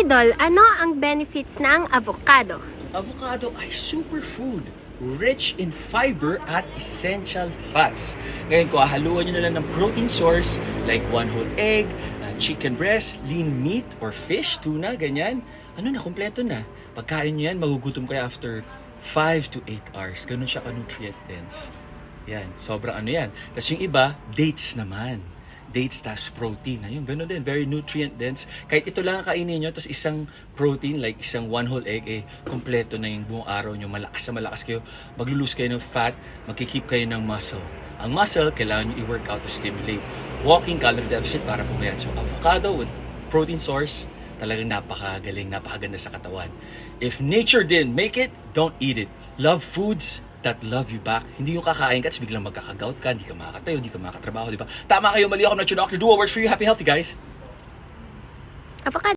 Idol, ano ang benefits ng avocado? Avocado ay superfood, rich in fiber at essential fats. Ngayon, kung haluan nyo na lang ng protein source like one whole egg, chicken breast, lean meat, or fish, tuna, ganyan, ano na, kompleto na. Pagkain nyo yan, magugutom kayo after 5 to 8 hours. Ganun siya ka-nutrient dense. Yan, sobrang ano yan. Tapos yung iba, dates naman. Dates tas protein. Ayun, ganun din. Very nutrient dense. Kahit ito lang ang kainin nyo, tas isang protein, like isang one whole egg, kompleto na yung buong araw nyo. Malakas na malakas kayo. Maglulose kayo ng fat, magkikeep kayo ng muscle. Ang muscle, kailangan nyo i-workout to stimulate. Walking calorie deficit para pumayat. So, avocado with protein source, talagang napakagaling, napakaganda sa katawan. If nature didn't make it, don't eat it. Love foods that love you back. Hindi yung kakain ka at biglang magkakagout ka, hindi ka makakatayo, hindi ka makakatrabaho, di ba? Tama kayo, mali ako na Dr. Duo works for you. Happy, healthy, guys! Avocado.